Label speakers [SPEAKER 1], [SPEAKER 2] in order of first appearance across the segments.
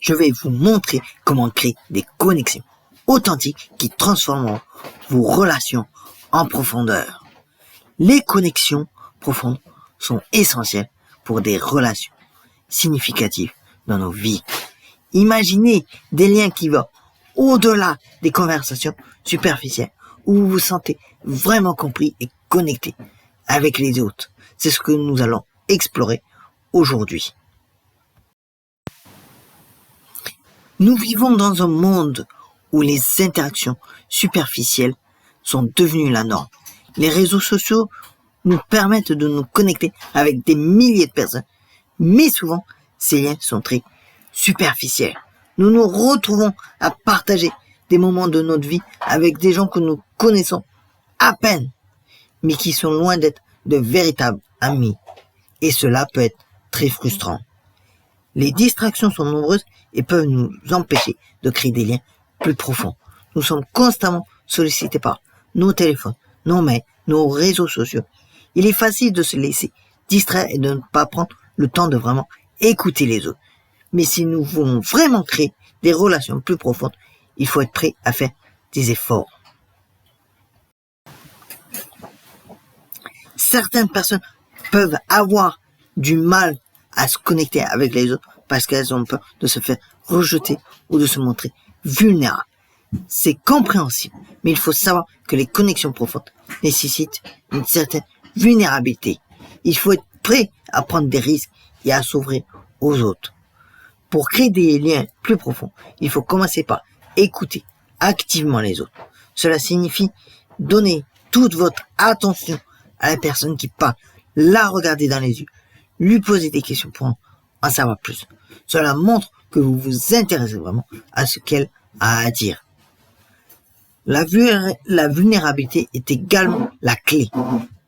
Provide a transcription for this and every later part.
[SPEAKER 1] je vais vous montrer comment créer des connexions authentiques qui transformeront vos relations en profondeur. Les connexions profondes sont essentielles pour des relations significatives dans nos vies. Imaginez des liens qui vont au-delà des conversations superficielles, où vous vous sentez vraiment compris et connecté avec les autres. C'est ce que nous allons explorer aujourd'hui. Nous vivons dans un monde où les interactions superficielles sont devenues la norme. Les réseaux sociaux nous permettent de nous connecter avec des milliers de personnes, mais souvent, ces liens sont très superficiels. Nous nous retrouvons à partager des moments de notre vie avec des gens que nous connaissons à peine, mais qui sont loin d'être de véritables amis. Et cela peut être très frustrant. Les distractions sont nombreuses et peuvent nous empêcher de créer des liens plus profonds. Nous sommes constamment sollicités par nos téléphones, nos mails, nos réseaux sociaux. Il est facile de se laisser distraire et de ne pas prendre le temps de vraiment écouter les autres. Mais si nous voulons vraiment créer des relations plus profondes, il faut être prêt à faire des efforts. Certaines personnes peuvent avoir du mal à se connecter avec les autres parce qu'elles ont peur de se faire rejeter ou de se montrer vulnérables. C'est compréhensible, mais il faut savoir que les connexions profondes nécessitent une certaine vulnérabilité. Il faut être prêt à prendre des risques et à s'ouvrir aux autres. Pour créer des liens plus profonds, il faut commencer par écouter activement les autres. Cela signifie donner toute votre attention à la personne qui parle, la regarder dans les yeux, lui poser des questions pour en savoir plus. Cela montre que vous vous intéressez vraiment à ce qu'elle a à dire. La vulnérabilité est également la clé.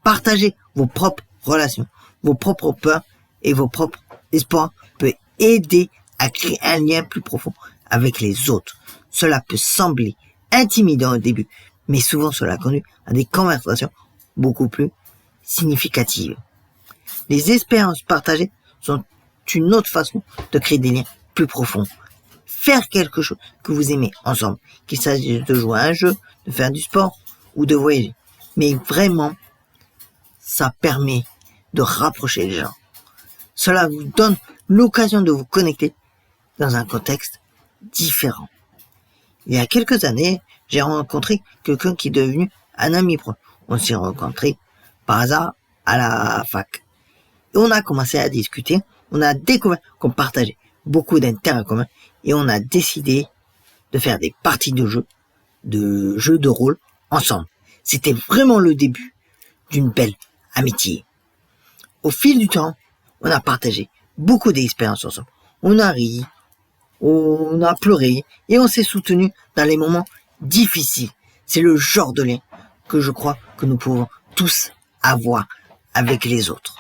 [SPEAKER 1] Partagez vos propres relations, vos propres peurs et vos propres espoirs peut aider à créer un lien plus profond avec les autres. Cela peut sembler intimidant au début, mais souvent cela conduit à des conversations beaucoup plus significatives. Les expériences partagées sont une autre façon de créer des liens plus profonds. Faire quelque chose que vous aimez ensemble, qu'il s'agisse de jouer à un jeu, de faire du sport ou de voyager. Mais vraiment, ça permet de rapprocher les gens. Cela vous donne l'occasion de vous connecter dans un contexte différent. Il y a quelques années, j'ai rencontré quelqu'un qui est devenu un ami proche. On s'est rencontrés par hasard à la fac. Et on a commencé à discuter, on a découvert qu'on partageait beaucoup d'intérêts communs et on a décidé de faire des parties de jeux de rôle ensemble. C'était vraiment le début d'une belle amitié. Au fil du temps, on a partagé beaucoup d'expériences ensemble. On a ri, on a pleuré et on s'est soutenu dans les moments difficiles. C'est le genre de lien que je crois que nous pouvons tous avoir avec les autres.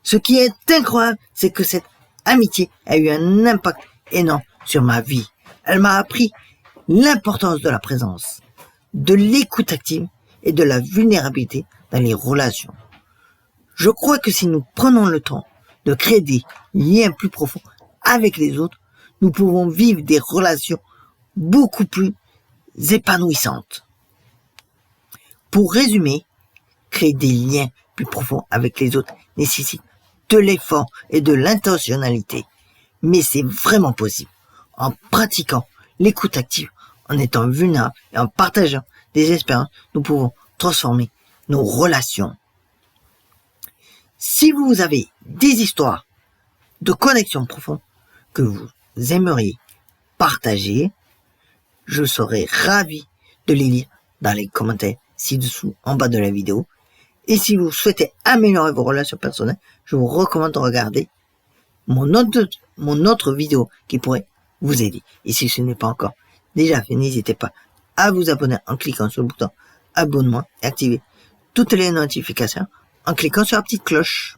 [SPEAKER 1] Ce qui est incroyable, c'est que cette amitié a eu un impact énorme sur ma vie. Elle m'a appris l'importance de la présence, de l'écoute active et de la vulnérabilité dans les relations. Je crois que si nous prenons le temps de créer des liens plus profonds avec les autres, nous pouvons vivre des relations beaucoup plus épanouissantes. Pour résumer, créer des liens plus profonds avec les autres nécessite de l'effort et de l'intentionnalité. Mais c'est vraiment possible. En pratiquant l'écoute active, en étant vulnérable et en partageant des expériences, nous pouvons transformer nos relations. Si vous avez des histoires de connexion profonde que vous aimeriez partager, je serai ravi de les lire dans les commentaires ci-dessous en bas de la vidéo. Et si vous souhaitez améliorer vos relations personnelles, je vous recommande de regarder mon autre vidéo qui pourrait vous aider. Et si ce n'est pas encore déjà fait, n'hésitez pas à vous abonner en cliquant sur le bouton abonnement et activer toutes les notifications en cliquant sur la petite cloche.